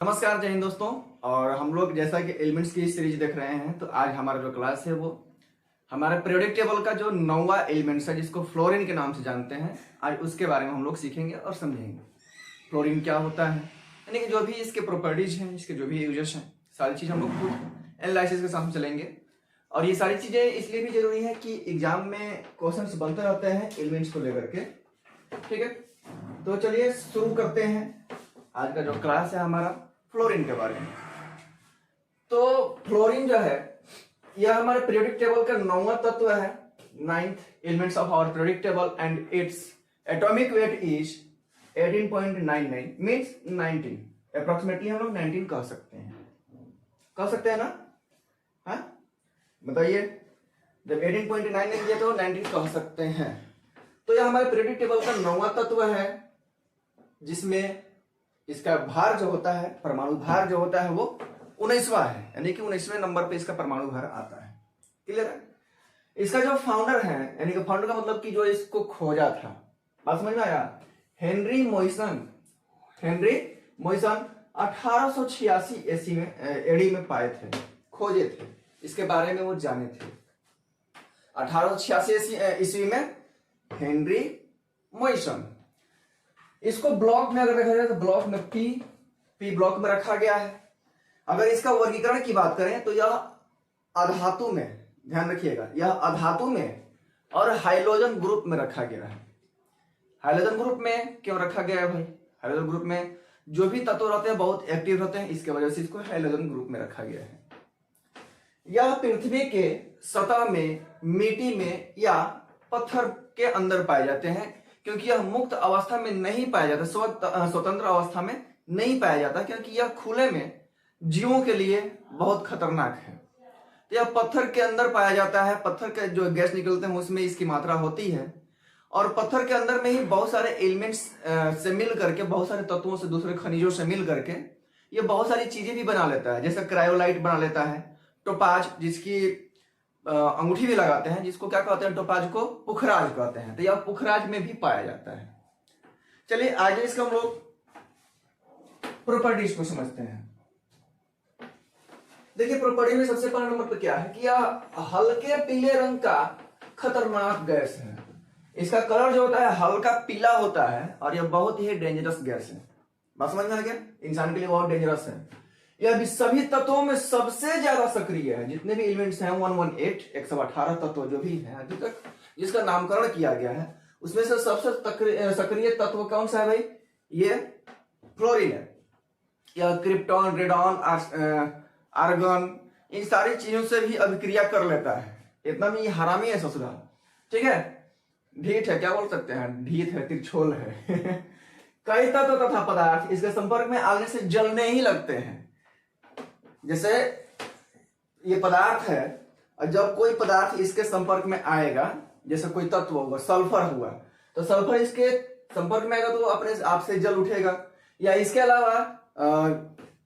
नमस्कार, जय हिंद दोस्तों। और हम लोग जैसा कि एलिमेंट्स की सीरीज देख रहे हैं, तो आज हमारा जो क्लास है वो हमारे पीरियोडिक टेबल का जो 9वां एलिमेंट्स है जिसको फ्लोरीन के नाम से जानते हैं, आज उसके बारे में हम लोग सीखेंगे और समझेंगे। फ्लोरीन क्या होता है, यानी कि जो भी इसके प्रॉपर्टीज हैं, इसके जो भी यूजेस हैं, सारी चीज़ हम लोग खुद एनालिसिस के साथ चलेंगे। और ये सारी चीज़ें इसलिए भी जरूरी है कि एग्जाम में क्वेश्चन बनते रहते हैं एलिमेंट्स को लेकर के। ठीक है, तो चलिए शुरू करते हैं आज का जो क्लास है हमारा फ्लोरीन के बारे में। तो फ्लोरीन जो है यह हमारे पीरियोडिक टेबल का 9वां तत्व है, 9th elements of our periodic table, and its atomic weight is 18.99 means 19। Approximately हम लोग 19 कह सकते हैं ना? हाँ बताइए, जब 18.99 दिया तो 19 कह सकते हैं। तो यह हमारे पीरियोडिक टेबल का 9वां तत्व है, जिसमें इसका भार जो होता है, परमाणु भार जो होता है वो 19वां है, यानी कि 19वें नंबर पे इसका परमाणु भार आता है। क्लियर है? इसका जो फाउंडर है, यानी कि फाउंडर का मतलब कि जो इसको खोजा था, बात समझ में आया? हेनरी मोइसन 1886 ईस्वी में एडी में पाए थे, खोजे थे, इसके बारे में वो जाने थे। 1886 ईस्वी में हेनरी मोइसन। इसको ब्लॉक में अगर रखा जाए तो ब्लॉक में पी ब्लॉक में रखा गया है। अगर इसका वर्गीकरण की बात करें तो यह अधातु में, ध्यान रखिएगा, यह अधातु में और हाइड्रोजन ग्रुप में रखा गया है। हाइड्रोजन ग्रुप में क्यों रखा गया है भाई? हाइड्रोजन ग्रुप में जो भी तत्व रहते हैं बहुत एक्टिव रहते हैं, इसके वजह से इसको हाइड्रोजन ग्रुप में रखा गया है। यह पृथ्वी के सतह में, मिट्टी में या पत्थर के अंदर पाए जाते हैं, क्योंकि यह मुक्त अवस्था में नहीं पाया जाता, स्वतंत्र अवस्था में नहीं पाया जाता, क्योंकि यह खुले में जीवों के लिए बहुत खतरनाक है। तो यह पत्थर के अंदर पाया जाता है। पत्थर के जो गैस निकलते हैं उसमें इसकी मात्रा होती है, और पत्थर के अंदर में ही बहुत सारे एलिमेंट्स से मिल करके, बहुत सारे तत्वों से, दूसरे खनिजों से मिल करके ये बहुत सारी चीजें भी बना लेता है। जैसे क्रायोलाइट बना लेता है, टोपाज जिसकी अंगूठी भी लगाते हैं, जिसको क्या कहते हैं? टोपाज को पुखराज कहते हैं। तो यह पुखराज में भी पाया जाता है। चलिए आगे इसका हम लोग प्रॉपर्टीज को समझते हैं। देखिए, प्रॉपर्टी में सबसे पहला नंबर पर क्या है कि यह हल्के पीले रंग का खतरनाक गैस है। इसका कलर जो होता है हल्का पीला होता है, और यह बहुत ही डेंजरस गैस है। बात समझ में आ गया? इंसान के लिए बहुत डेंजरस है। यह भी सभी तत्वों में सबसे ज्यादा सक्रिय है। जितने भी एलिमेंट्स हैं 118 तत्व जो भी है अभी तक जिसका नामकरण किया गया है, उसमें से सबसे सक्रिय तत्व कौन सा है भाई? ये फ्लोरीन है। यह क्रिप्टॉन, रेडॉन, आर्गन, इन सारी चीजों से भी अभिक्रिया कर लेता है। इतना भी हरामी है ससुराल। ठीक है, ढीठ है, क्या बोल सकते हैं, ढीठ है, तिरछोल है। कई तत्व तथा पदार्थ इसके संपर्क में आने से जलने ही लगते हैं। जैसे ये पदार्थ है, और जब कोई पदार्थ इसके संपर्क में आएगा, जैसे कोई तत्व हुआ, सल्फर हुआ, तो सल्फर इसके संपर्क में आएगा तो अपने आप से जल उठेगा। या इसके अलावा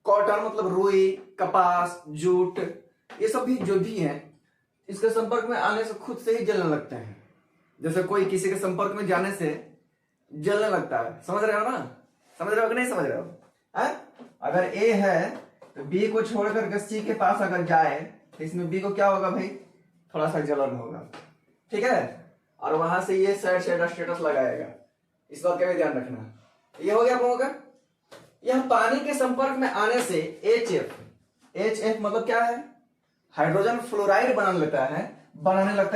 कॉटन मतलब रुई, कपास, जूट, ये सब भी जो भी है इसके संपर्क में आने से खुद से ही जलने लगते हैं। जैसे कोई किसी के संपर्क में जाने से जलने लगता है। समझ रहे हो ना? समझ रहे हो कि नहीं समझ रहे हो? अगर ए है तो बी को छोड़कर के सी के पास अगर जाए तो इसमें बी को क्या होगा भाई? थोड़ा सा जलन होगा। ठीक है, और वहां से ये सैड स्टेटस लगाएगा। इस बात का भी ध्यान रखना। ये हो गया आप लोगों का। यह पानी के संपर्क में आने से HF मतलब क्या है? हाइड्रोजन फ्लोराइड बनाने लगता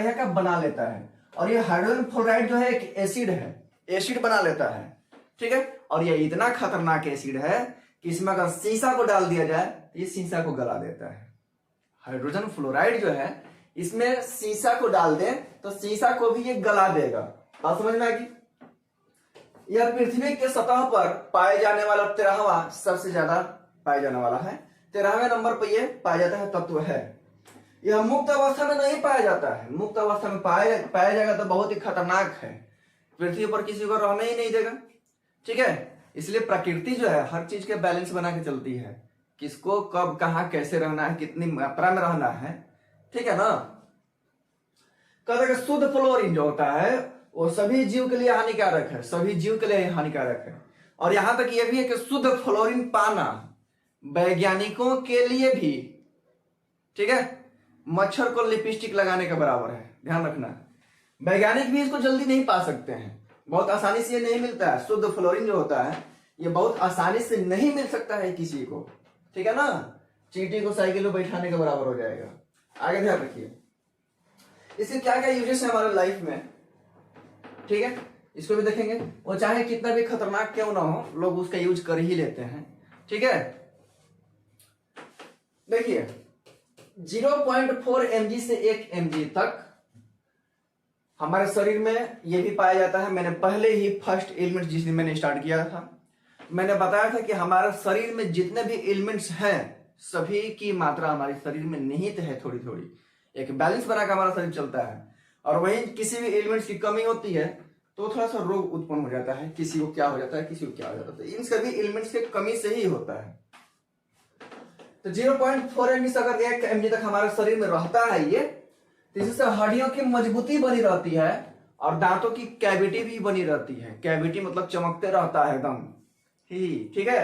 है क्या? बना लेता है। और ये हाइड्रोजन फ्लोराइड जो है एक एसिड है, एसिड बना लेता है। ठीक है, और ये इतना खतरनाक एसिड है कि इसमें अगर सीसा को डाल दिया जाए तो ये सीसा को गला देता है। हाइड्रोजन फ्लोराइड जो है इसमें सीसा को डाल दे तो सीसा को भी ये गला देगा। बात समझ में आएगी? यह पृथ्वी के सतह पर पाए जाने वाला 13वां सबसे ज्यादा पाए जाने वाला है। 13वें नंबर पर यह पाया जाता है तत्व है। यह मुक्त अवस्था में नहीं पाया जाता है। मुक्त अवस्था में पाया जाएगा तो बहुत ही खतरनाक है, पृथ्वी पर किसी को रहने ही नहीं देगा। ठीक है, इसलिए प्रकृति जो है हर चीज के बैलेंस बना के चलती है, किसको कब कहां कैसे रहना है, कितनी मात्रा में रहना है। ठीक है ना? कहते हैं शुद्ध फ्लोरीन जो होता है वो सभी जीव के लिए हानिकारक है, सभी जीव के लिए हानिकारक है। और यहां तक यह भी है कि शुद्ध फ्लोरीन पाना वैज्ञानिकों के लिए भी, ठीक है, मच्छर को लिपस्टिक लगाने के बराबर है। ध्यान रखना, वैज्ञानिक भी इसको जल्दी नहीं पा सकते हैं, बहुत आसानी से ये नहीं मिलता है। शुद्ध फ्लोरीन जो होता है ये बहुत आसानी से नहीं मिल सकता है किसी को, ठीक है ना। चींटी को साइकिल में बैठाने के बराबर हो जाएगा। आगे ध्यान रखिए, इसके क्या क्या यूजेस है हमारे लाइफ में, ठीक है, इसको भी देखेंगे। वो चाहे कितना भी खतरनाक क्यों ना हो, लोग उसका यूज कर ही लेते हैं, ठीक है। देखिए 0.4 mg से 1 mg तक हमारे शरीर में ये भी पाया जाता है। मैंने पहले ही फर्स्ट एलिमेंट जिस दिन मैंने स्टार्ट किया था, मैंने बताया था कि हमारे शरीर में जितने भी एलिमेंट्स हैं सभी की मात्रा हमारे शरीर में निहित है। थोड़ी थोड़ी एक बैलेंस बनाकर हमारा शरीर चलता है, और वहीं किसी भी एलिमेंट्स की कमी होती है तो थोड़ा सा रोग उत्पन्न हो जाता है। किसी को क्या हो जाता है, किसी को क्या हो जाता है, इन सभी एलिमेंट्स के कमी से ही होता है। तो 0.4 mg से अगर 1 mg तक हमारे शरीर में रहता है ये, तो इससे हड्डियों की मजबूती बनी रहती है और दांतों की कैविटी भी बनी रहती है। कैविटी मतलब चमकते रहता है एकदम ही, ठीक है।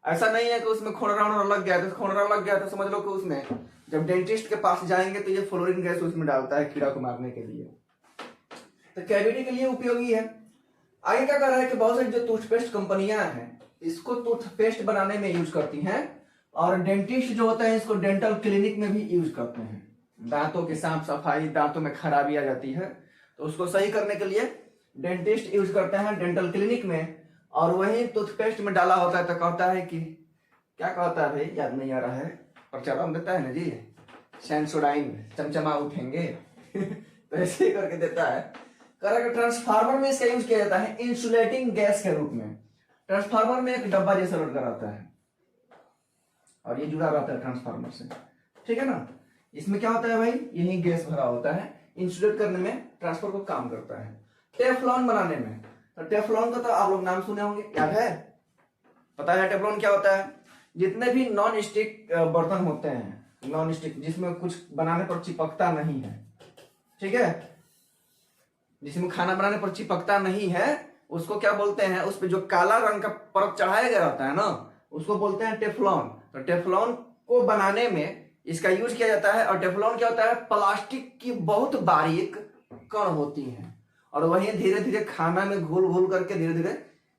ऐसा नहीं है कि उसमें खोनरा लग गया, तो खोनरा लग गया तो समझ लो कि उसमें जब डेंटिस्ट के पास जाएंगे तो ये फ्लोरीन गैस उसमें डालता है कीड़ा को मारने के लिए, तो कैविटी के लिए उपयोगी है। आगे क्या कर रहा है कि बहुत सारी जो टूथपेस्ट कंपनियां हैं इसको टूथपेस्ट बनाने में यूज करती हैं, और डेंटिस्ट जो होता है इसको डेंटल क्लिनिक में भी यूज करते हैं। दांतों की साफ सफाई, दांतों में खराबी आ जाती है तो उसको सही करने के लिए डेंटिस्ट यूज करते हैं डेंटल क्लिनिक में, और वही टूथपेस्ट में डाला होता है। तो कहता है कि क्या कहता है भाई, याद नहीं आ रहा है, प्रचारण देता है ना जी, सेंसोडाइन, चमचमा उठेंगे तो ऐसे ही करके देता है। ट्रांसफार्मर में इसका यूज किया जाता है इंसुलेटिंग गैस के रूप में। ट्रांसफार्मर में एक डब्बा जैसा लटका रहता है और ये जुड़ा रहता है ट्रांसफार्मर से, ठीक है ना। इसमें क्या होता है भाई, यही गैस भरा होता है, इंसुलेट करने में ट्रांसफर को काम करता है। टेफ्लॉन बनाने में, तो टेफ्लॉन का तो आप लोग नाम सुने होंगे, याद है, पता है टेफ्लॉन क्या होता है। जितने भी नॉन स्टिक बर्तन होते हैं, नॉन स्टिक जिसमें कुछ बनाने पर चिपकता नहीं है, ठीक है, जिसमें खाना बनाने पर चिपकता नहीं है, उसको क्या बोलते हैं, उस पर जो काला रंग का परत चढ़ाया गया होता है ना, उसको बोलते हैं टेफ्लॉन। तो टेफ्लॉन को बनाने में इसका यूज किया जाता है। और टेफ्लॉन क्या होता है, प्लास्टिक की बहुत बारीक कण होती हैं, और वही धीरे धीरे खाना में घुल घुल करके धीरे धीरे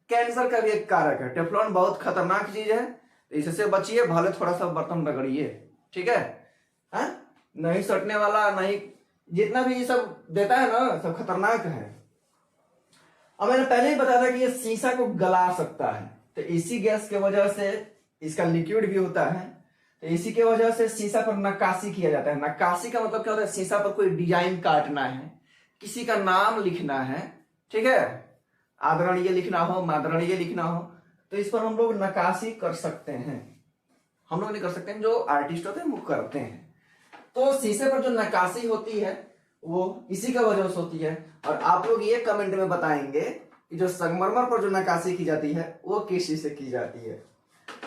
कैंसर का भी एक कारक है। टेफ्लॉन बहुत खतरनाक चीज है, तो इससे बचिए, भले थोड़ा सा बर्तन रगड़िए, ठीक है, हा? नहीं सटने वाला, नहीं, जितना भी ये सब देता है ना सब खतरनाक है। अब मैंने पहले ही बताया था कि ये शीशा को गला सकता है, तो इसी गैस के वजह से इसका लिक्विड भी होता है, तो इसी के वजह से शीशा पर नक्काशी किया जाता है। नक्काशी का मतलब क्या होता है, शीशा पर कोई डिजाइन काटना है, किसी का नाम लिखना है, ठीक है, आदरणीय लिखना हो, मादरणीय लिखना हो, तो इस पर हम लोग नक्काशी कर सकते हैं। हम लोग नहीं कर सकते हैं, जो आर्टिस्ट होते हैं वो करते हैं। तो शीशे पर जो नक्काशी होती है वो इसी का वजह से होती है। और आप लोग ये कमेंट में बताएंगे कि जो संगमरमर पर जो नक्काशी की जाती है वो किस चीज से की जाती है,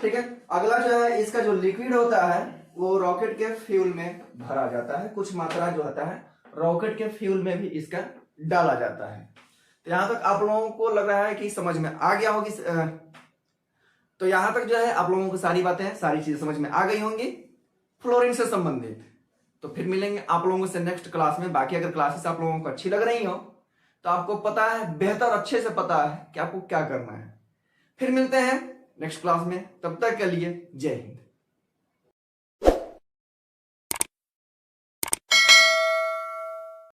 ठीक है। अगला जो है, इसका जो लिक्विड होता है वो रॉकेट के फ्यूल में भरा जाता है, कुछ मात्रा जो होता है रॉकेट के फ्यूल में भी इसका डाला जाता है। तो यहां तक आप लोगों को लग रहा है कि समझ में आ गया होगी। तो यहां तक जो है आप लोगों को सारी बातें, सारी चीजें समझ में आ गई होंगी फ्लोरीन से संबंधित। तो फिर मिलेंगे आप लोगों से नेक्स्ट क्लास में। बाकी अगर क्लासेस आप लोगों को अच्छी लग रही हो तो आपको पता है, बेहतर अच्छे से पता है कि आपको क्या करना है। फिर मिलते हैं नेक्स्ट क्लास में, तब तक के लिए जय हिंद।